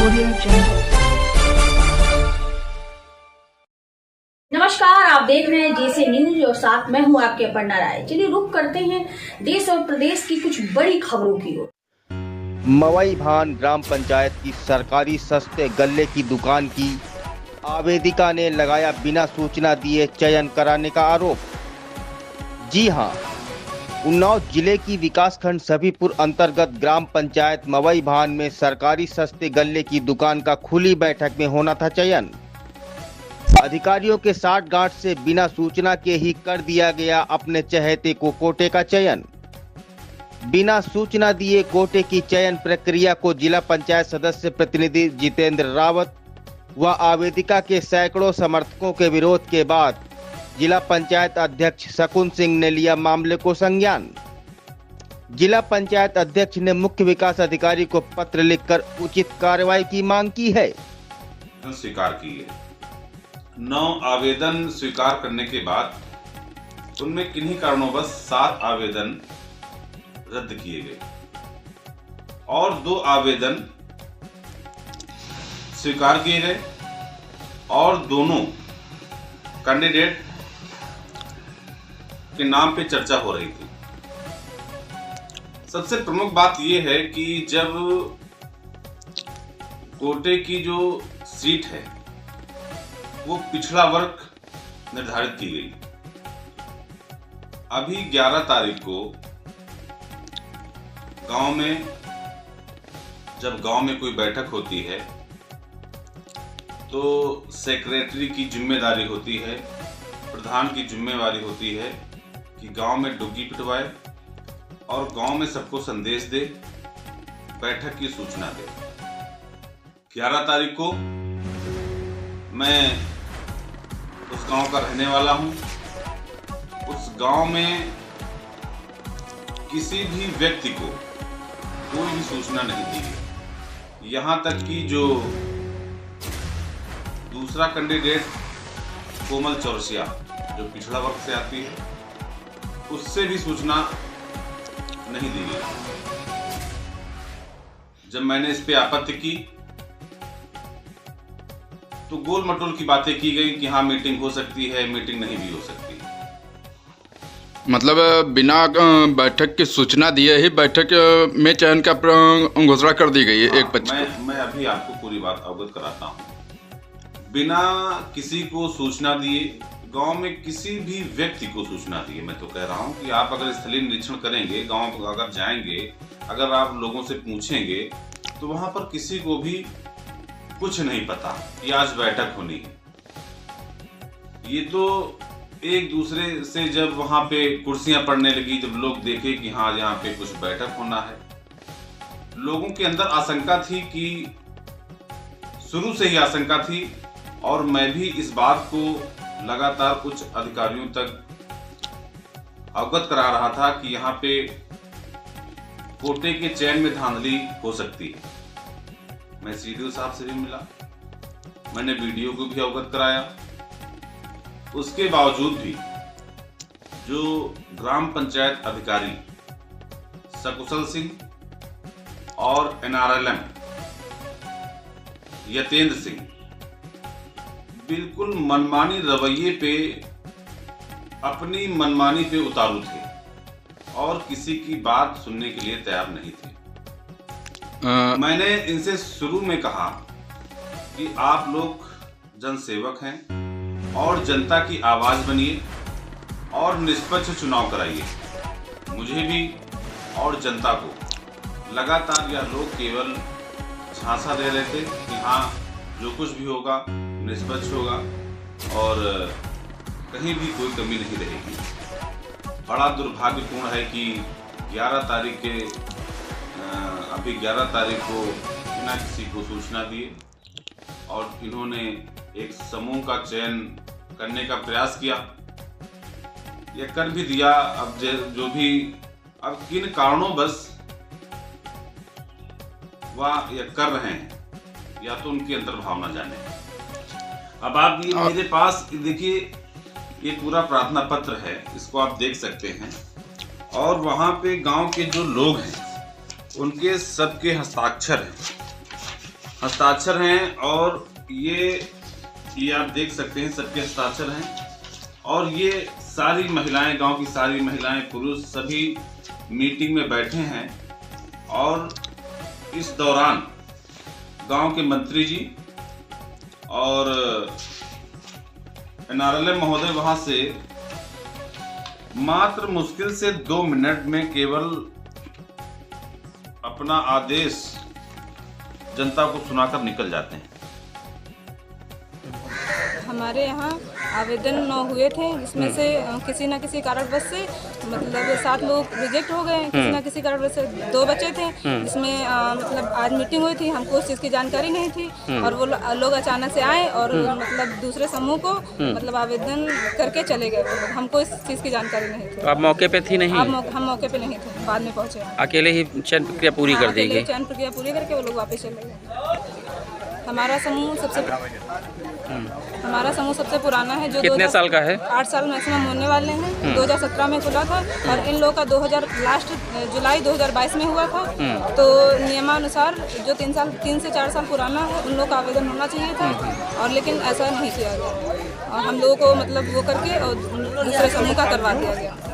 Audio Jungle। नमस्कार, आप देख रहे हैं जेसे न्यूज और साथ मैं हूं आपके अपर्णा राय। चलिए रुक करते हैं देश और प्रदेश की कुछ बड़ी खबरों की ओर। मवई भान ग्राम पंचायत की सरकारी सस्ते गल्ले की दुकान की आवेदिका ने लगाया बिना सूचना दिए चयन कराने का आरोप। जी हां, उन्नाव जिले की विकासखंड सभीपुर अंतर्गत ग्राम पंचायत मवई भान में सरकारी सस्ते गल्ले की दुकान का खुली बैठक में होना था चयन। अधिकारियों के साठगांठ से बिना सूचना के ही कर दिया गया अपने चहेते को कोटे का चयन। बिना सूचना दिए कोटे की चयन प्रक्रिया को जिला पंचायत सदस्य प्रतिनिधि जितेंद्र रावत व आवेदिका के सैकड़ों समर्थकों के विरोध के बाद जिला पंचायत अध्यक्ष शकुन सिंह ने लिया मामले को संज्ञान। जिला पंचायत अध्यक्ष ने मुख्य विकास अधिकारी को पत्र लिखकर उचित कार्रवाई की मांग की है। स्वीकार की है। 9 आवेदन स्वीकार करने के बाद उनमें किन्हीं कारणोंवश 7 आवेदन रद्द किए गए और 2 आवेदन स्वीकार किए गए और दोनों कैंडिडेट के नाम पे चर्चा हो रही थी। सबसे प्रमुख बात यह है कि जब कोटे की जो सीट है वो पिछड़ा वर्ग निर्धारित की गई। अभी 11 तारीख को गांव में जब गांव में कोई बैठक होती है तो सेक्रेटरी की जिम्मेदारी होती है, प्रधान की जिम्मेवारी होती है कि गांव में डुग्गी पिटवाए और गांव में सबको संदेश दे, बैठक की सूचना दे। 11 तारीख को मैं उस गांव का रहने वाला हूं। उस गांव में किसी भी व्यक्ति को कोई भी सूचना नहीं दी गई। यहां तक कि जो दूसरा कैंडिडेट कोमल चौरसिया जो पिछड़ा वर्ग से आती है, उससे भी सूचना नहीं दी गई। जब मैंने इस पे आपत्ति की तो गोल मटोल की बातें की गई कि हाँ मीटिंग हो सकती है, मीटिंग नहीं भी हो सकती। मतलब बिना बैठक की सूचना दिए ही बैठक में चयन का घोषणा कर दी गई है। एक पक्ष मैं अभी आपको पूरी बात अवगत कराता हूँ। बिना किसी को सूचना दिए, गांव में किसी भी व्यक्ति को सूचना दिए, मैं तो कह रहा हूँ कि आप अगर स्थलीय निरीक्षण करेंगे, गांव अगर जाएंगे, अगर आप लोगों से पूछेंगे तो वहां पर किसी को भी कुछ नहीं पता कि आज बैठक होनी है। ये तो एक दूसरे से जब वहां पे कुर्सियां पड़ने लगी, जब लोग देखे कि हाँ यहाँ पे कुछ बैठक होना है, लोगों के अंदर आशंका थी, कि शुरू से ही आशंका थी और मैं भी इस बात को लगातार कुछ अधिकारियों तक अवगत करा रहा था कि यहाँ पे कोटे के चयन में धांधली हो सकती है। मैं सीडीओ साहब से भी मिला, मैंने वीडियो को भी अवगत कराया। उसके बावजूद भी जो ग्राम पंचायत अधिकारी सकुशल सिंह और NRLM यतेंद्र सिंह बिल्कुल मनमानी रवैये पे, अपनी मनमानी पे उतारू थे और किसी की बात सुनने के लिए तैयार नहीं थे। मैंने इनसे शुरू में कहा कि आप लोग जनसेवक हैं और जनता की आवाज बनिए और निष्पक्ष चुनाव कराइए। मुझे भी और जनता को लगातार यह लोग केवल झांसा दे रहे थे कि हाँ जो कुछ भी होगा निष्पक्ष होगा और कहीं भी कोई कमी नहीं रहेगी। बड़ा दुर्भाग्यपूर्ण है कि 11 तारीख के अभी 11 तारीख को बिना किसी को सूचना दिए और इन्होंने एक समूह का चयन करने का प्रयास किया, यह कर भी दिया। अब जो भी अब किन कारणों बस वह यह कर रहे हैं, या तो उनकी अंतर्भावना जाने। अब आप ये मेरे पास देखिए, ये पूरा प्रार्थना पत्र है, इसको आप देख सकते हैं और वहाँ पे गांव के जो लोग हैं उनके सबके हस्ताक्षर हैं। हस्ताक्षर हैं और ये आप देख सकते हैं, सबके हस्ताक्षर हैं। और ये सारी महिलाएं, गांव की सारी महिलाएं, पुरुष सभी मीटिंग में बैठे हैं। और इस दौरान गांव के मंत्री जी और NRLM महोदय वहां से मात्र मुश्किल से 2 मिनट में केवल अपना आदेश जनता को सुनाकर निकल जाते हैं। हमारे यहाँ आवेदन 9 हुए थे, जिसमें से किसी न किसी कारणवश से मतलब 7 लोग रिजेक्ट हो गए। किसी न किसी कारणवश से 2 बचे थे, जिसमें मतलब आज मीटिंग हुई थी, हमको उस चीज़ की जानकारी नहीं थी और वो लोग अचानक से आए और मतलब दूसरे समूह को मतलब आवेदन करके चले गए। हमको इस चीज़ की जानकारी नहीं थी। आप मौके पे थी नहीं? हम मौके पे नहीं थे, बाद में पहुँचे। अकेले ही चयन प्रक्रिया पूरी कर दी गई? चयन प्रक्रिया पूरी करके वो लोग वापस चले गए। हमारा समूह सबसे पुराना है, जो कितने साल का है? 8 साल मैक्सिमम होने वाले हैं। 2017 में खुला था और इन लोगों का लास्ट जुलाई 2022 में हुआ था। तो नियमानुसार जो 3 से 4 साल पुराना है उन लोगों का आवेदन होना चाहिए था, और लेकिन ऐसा नहीं किया गया और हम लोगों को मतलब वो करके और दूसरे समूह का करवा दिया गया।